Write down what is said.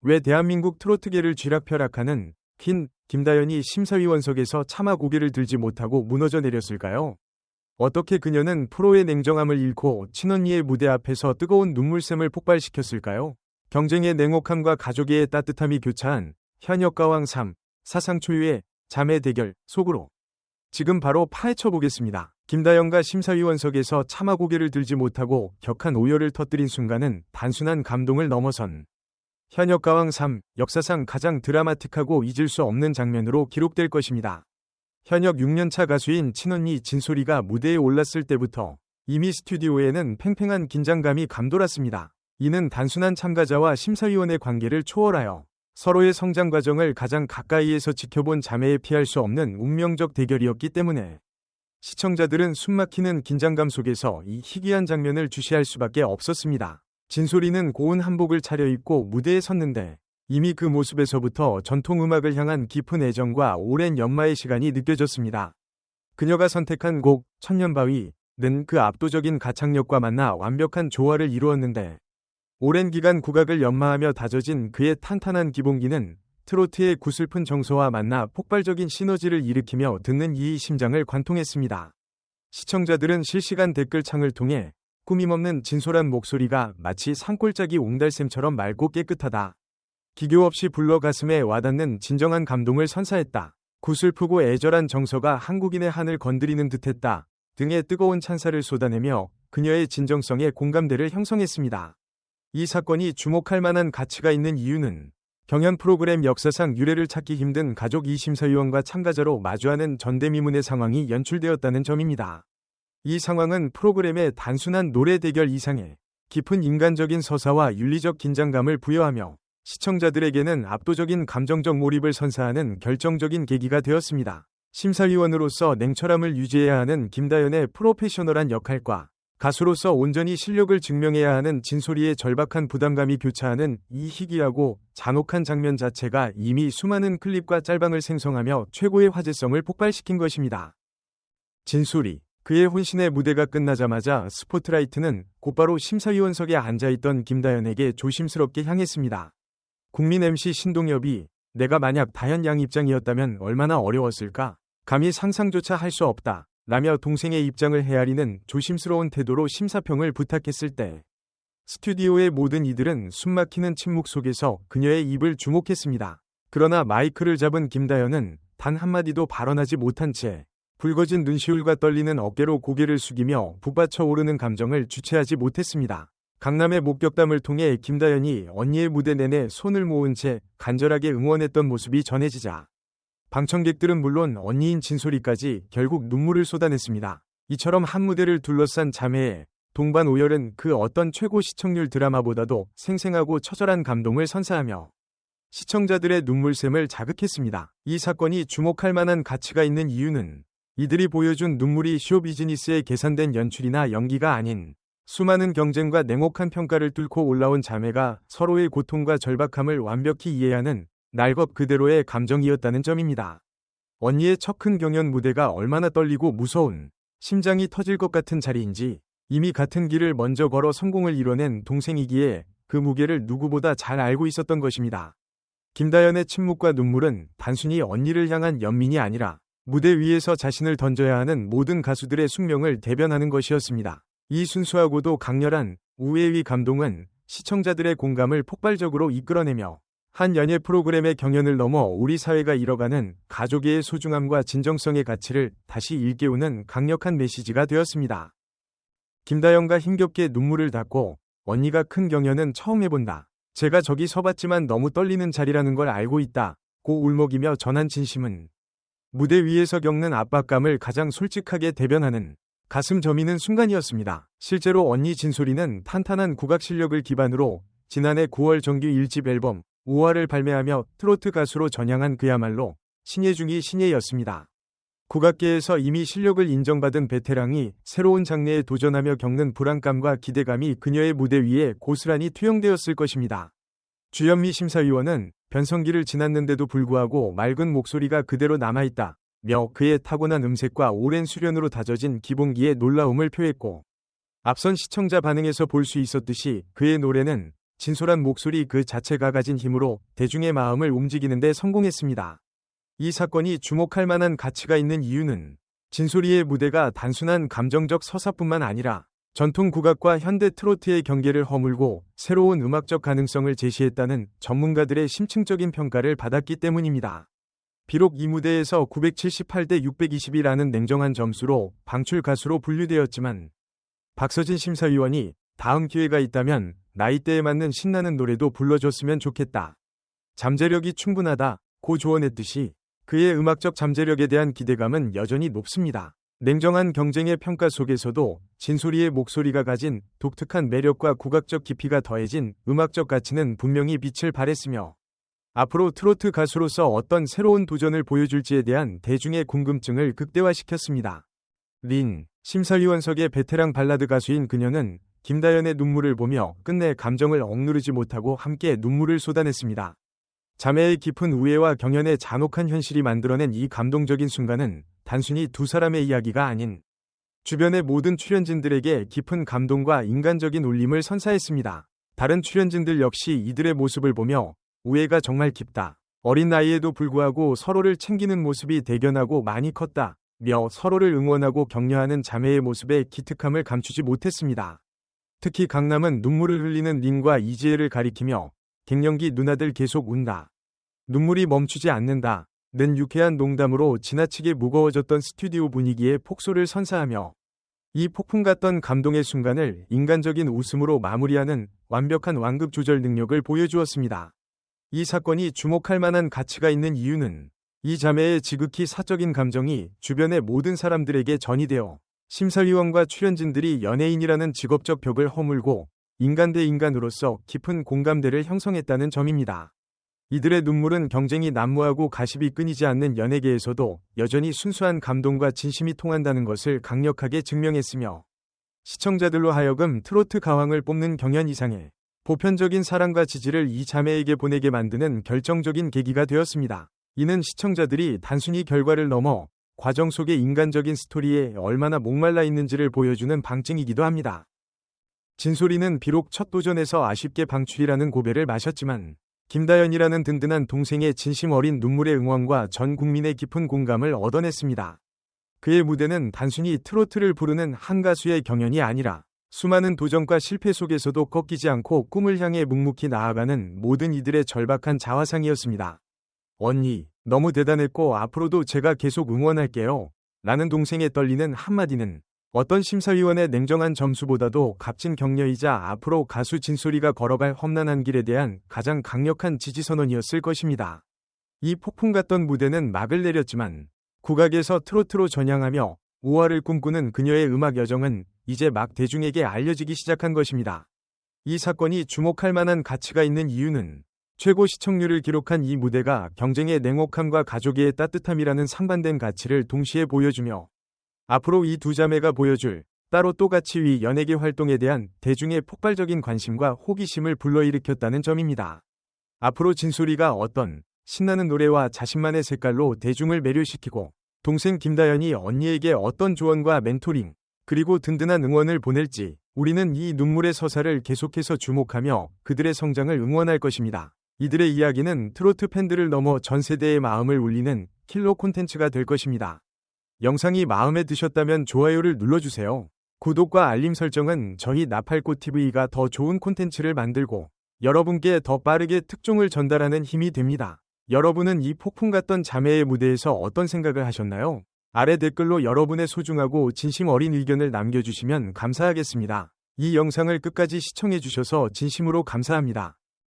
왜 대한민국 트로트계를 쥐락펴락하는 퀸 김다연이 심사위원석에서 차마 고개를 들지 못하고 무너져 내렸을까요? 어떻게 그녀는 프로의 냉정함을 잃고 친언니의 무대 앞에서 뜨거운 눈물샘을 폭발시켰을까요? 경쟁의 냉혹함과 가족의 따뜻함이 교차한 현역가왕 3, 사상 초유의 자매 대결 속으로 지금 바로 파헤쳐 보겠습니다. 김다연과 심사위원석에서 차마 고개를 들지 못하고 격한 오열을 터뜨린 순간은 단순한 감동을 넘어선 현역가왕 3, 역사상 가장 드라마틱하고 잊을 수 없는 장면으로 기록될 것입니다. 현역 6년차 가수인 친언니 진솔이가 무대에 올랐을 때부터 이미 스튜디오에는 팽팽한 긴장감이 감돌았습니다. 이는 단순한 참가자와 심사위원의 관계를 초월하여 서로의 성장 과정을 가장 가까이에서 지켜본 자매에 피할 수 없는 운명적 대결이었기 때문에 시청자들은 숨막히는 긴장감 속에서 이 희귀한 장면을 주시할 수밖에 없었습니다. 진솔이는 고운 한복을 차려입고 무대에 섰는데 이미 그 모습에서부터 전통음악을 향한 깊은 애정과 오랜 연마의 시간이 느껴졌습니다. 그녀가 선택한 곡 천년바위는 그 압도적인 가창력과 만나 완벽한 조화를 이루었는데 오랜 기간 국악을 연마하며 다져진 그의 탄탄한 기본기는 트로트의 구슬픈 정서와 만나 폭발적인 시너지를 일으키며 듣는 이의 심장을 관통했습니다. 시청자들은 실시간 댓글창을 통해 꾸밈없는 진솔한 목소리가 마치 산골짜기 옹달샘처럼 맑고 깨끗하다. 기교 없이 불러 가슴에 와닿는 진정한 감동을 선사했다. 구슬프고 애절한 정서가 한국인의 한을 건드리는 듯했다. 등의 뜨거운 찬사를 쏟아내며 그녀의 진정성에 공감대를 형성했습니다. 이 사건이 주목할 만한 가치가 있는 이유는 경연 프로그램 역사상 유례를 찾기 힘든 가족 2심사위원과 참가자로 마주하는 전대미문의 상황이 연출되었다는 점입니다. 이 상황은 프로그램의 단순한 노래 대결 이상의 깊은 인간적인 서사와 윤리적 긴장감을 부여하며 시청자들에게는 압도적인 감정적 몰입을 선사하는 결정적인 계기가 되었습니다. 심사위원으로서 냉철함을 유지해야 하는 김다연의 프로페셔널한 역할과 가수로서 온전히 실력을 증명해야 하는 진솔이의 절박한 부담감이 교차하는 이 희귀하고 잔혹한 장면 자체가 이미 수많은 클립과 짤방을 생성하며 최고의 화제성을 폭발시킨 것입니다. 진솔이 그의 혼신의 무대가 끝나자마자 스포트라이트는 곧바로 심사위원석에 앉아있던 김다연에게 조심스럽게 향했습니다. 국민 MC 신동엽이 내가 만약 다현 양 입장이었다면 얼마나 어려웠을까? 감히 상상조차 할 수 없다. 라며 동생의 입장을 헤아리는 조심스러운 태도로 심사평을 부탁했을 때 스튜디오의 모든 이들은 숨막히는 침묵 속에서 그녀의 입을 주목했습니다. 그러나 마이크를 잡은 김다연은 단 한마디도 발언하지 못한 채 붉어진 눈시울과 떨리는 어깨로 고개를 숙이며 북받쳐 오르는 감정을 주체하지 못했습니다. 강남의 목격담을 통해 김다연이 언니의 무대 내내 손을 모은 채 간절하게 응원했던 모습이 전해지자 방청객들은 물론 언니인 진솔이까지 결국 눈물을 쏟아냈습니다. 이처럼 한 무대를 둘러싼 자매의 동반 오열은 그 어떤 최고 시청률 드라마보다도 생생하고 처절한 감동을 선사하며 시청자들의 눈물샘을 자극했습니다. 이 사건이 주목할 만한 가치가 있는 이유는 이들이 보여준 눈물이 쇼비즈니스의 계산된 연출이나 연기가 아닌 수많은 경쟁과 냉혹한 평가를 뚫고 올라온 자매가 서로의 고통과 절박함을 완벽히 이해하는 날것 그대로의 감정이었다는 점입니다. 언니의 첫 큰 경연 무대가 얼마나 떨리고 무서운 심장이 터질 것 같은 자리인지 이미 같은 길을 먼저 걸어 성공을 이뤄낸 동생이기에 그 무게를 누구보다 잘 알고 있었던 것입니다. 김다연의 침묵과 눈물은 단순히 언니를 향한 연민이 아니라 무대 위에서 자신을 던져야 하는 모든 가수들의 숙명을 대변하는 것이었습니다. 이 순수하고도 강렬한 우애의 감동은 시청자들의 공감을 폭발적으로 이끌어내며 한 연예 프로그램의 경연을 넘어 우리 사회가 잃어가는 가족의 소중함과 진정성의 가치를 다시 일깨우는 강력한 메시지가 되었습니다. 김다연과 힘겹게 눈물을 닦고 언니가 큰 경연은 처음 해본다. 제가 저기 서봤지만 너무 떨리는 자리라는 걸 알고 있다. 고 울먹이며 전한 진심은 무대 위에서 겪는 압박감을 가장 솔직하게 대변하는 가슴 저미는 순간이었습니다. 실제로 언니 진솔이는 탄탄한 국악 실력을 기반으로 지난해 9월 정규 1집 앨범 우화를 발매하며 트로트 가수로 전향한 그야말로 신예 중의 신예였습니다. 국악계에서 이미 실력을 인정받은 베테랑이 새로운 장르에 도전하며 겪는 불안감과 기대감이 그녀의 무대 위에 고스란히 투영되었을 것입니다. 주현미 심사위원은 변성기를 지났는데도 불구하고 맑은 목소리가 그대로 남아있다 며 그의 타고난 음색과 오랜 수련으로 다져진 기본기에 놀라움을 표했고 앞선 시청자 반응에서 볼 수 있었듯이 그의 노래는 진솔한 목소리 그 자체가 가진 힘으로 대중의 마음을 움직이는 데 성공했습니다. 이 사건이 주목할 만한 가치가 있는 이유는 진솔이의 무대가 단순한 감정적 서사뿐만 아니라 전통 국악과 현대 트로트의 경계를 허물고 새로운 음악적 가능성을 제시했다는 전문가들의 심층적인 평가를 받았기 때문입니다. 비록 이 무대에서 978대 620이라는 냉정한 점수로 방출 가수로 분류되었지만 박서진 심사위원이 다음 기회가 있다면 나이대에 맞는 신나는 노래도 불러줬으면 좋겠다. 잠재력이 충분하다 고 조언했듯이 그의 음악적 잠재력에 대한 기대감은 여전히 높습니다. 냉정한 경쟁의 평가 속에서도 진솔이의 목소리가 가진 독특한 매력과 국악적 깊이가 더해진 음악적 가치는 분명히 빛을 발했으며 앞으로 트로트 가수로서 어떤 새로운 도전을 보여줄지에 대한 대중의 궁금증을 극대화시켰습니다. 린, 심사위원석의 베테랑 발라드 가수인 그녀는 김다연의 눈물을 보며 끝내 감정을 억누르지 못하고 함께 눈물을 쏟아냈습니다. 자매의 깊은 우애와 경연의 잔혹한 현실이 만들어낸 이 감동적인 순간은 단순히 두 사람의 이야기가 아닌 주변의 모든 출연진들에게 깊은 감동과 인간적인 울림을 선사했습니다. 다른 출연진들 역시 이들의 모습을 보며 우애가 정말 깊다. 어린 나이에도 불구하고 서로를 챙기는 모습이 대견하고 많이 컸다. 며 서로를 응원하고 격려하는 자매의 모습에 기특함을 감추지 못했습니다. 특히 강남은 눈물을 흘리는 린과 이지혜를 가리키며 갱년기 누나들 계속 운다. 눈물이 멈추지 않는다. 는 유쾌한 농담으로 지나치게 무거워졌던 스튜디오 분위기에 폭소를 선사하며 이 폭풍 같던 감동의 순간을 인간적인 웃음으로 마무리하는 완벽한 완급 조절 능력을 보여주었습니다. 이 사건이 주목할 만한 가치가 있는 이유는 이 자매의 지극히 사적인 감정이 주변의 모든 사람들에게 전이되어 심사위원과 출연진들이 연예인이라는 직업적 벽을 허물고 인간 대 인간으로서 깊은 공감대를 형성했다는 점입니다. 이들의 눈물은 경쟁이 난무하고 가십이 끊이지 않는 연예계에서도 여전히 순수한 감동과 진심이 통한다는 것을 강력하게 증명했으며 시청자들로 하여금 트로트 가왕을 뽑는 경연 이상의 보편적인 사랑과 지지를 이 자매에게 보내게 만드는 결정적인 계기가 되었습니다. 이는 시청자들이 단순히 결과를 넘어 과정 속의 인간적인 스토리에 얼마나 목말라 있는지를 보여주는 방증이기도 합니다. 진솔이는 비록 첫 도전에서 아쉽게 방출이라는 고배를 마셨지만 김다연이라는 든든한 동생의 진심 어린 눈물의 응원과 전 국민의 깊은 공감을 얻어냈습니다. 그의 무대는 단순히 트로트를 부르는 한 가수의 경연이 아니라 수많은 도전과 실패 속에서도 꺾이지 않고 꿈을 향해 묵묵히 나아가는 모든 이들의 절박한 자화상이었습니다. 언니, 너무 대단했고 앞으로도 제가 계속 응원할게요. 라는 동생의 떨리는 한마디는 어떤 심사위원의 냉정한 점수보다도 값진 격려이자 앞으로 가수 진솔이가 걸어갈 험난한 길에 대한 가장 강력한 지지선언이었을 것입니다. 이 폭풍 같던 무대는 막을 내렸지만 국악에서 트로트로 전향하며 우화를 꿈꾸는 그녀의 음악 여정은 이제 막 대중에게 알려지기 시작한 것입니다. 이 사건이 주목할 만한 가치가 있는 이유는 최고 시청률을 기록한 이 무대가 경쟁의 냉혹함과 가족의 따뜻함이라는 상반된 가치를 동시에 보여주며 앞으로 이 두 자매가 보여줄 따로 또 가치 위 연예계 활동에 대한 대중의 폭발적인 관심과 호기심을 불러일으켰다는 점입니다. 앞으로 진솔이가 어떤 신나는 노래와 자신만의 색깔로 대중을 매료시키고 동생 김다연이 언니에게 어떤 조언과 멘토링 그리고 든든한 응원을 보낼지 우리는 이 눈물의 서사를 계속해서 주목하며 그들의 성장을 응원할 것입니다. 이들의 이야기는 트로트 팬들을 넘어 전 세대의 마음을 울리는 킬러 콘텐츠가 될 것입니다. 영상이 마음에 드셨다면 좋아요를 눌러주세요. 구독과 알림 설정은 저희 나팔꽃TV가 더 좋은 콘텐츠를 만들고 여러분께 더 빠르게 특종을 전달하는 힘이 됩니다. 여러분은 이 폭풍 같던 자매의 무대에서 어떤 생각을 하셨나요? 아래 댓글로 여러분의 소중하고 진심 어린 의견을 남겨주시면 감사하겠습니다. 이 영상을 끝까지 시청해주셔서 진심으로 감사합니다.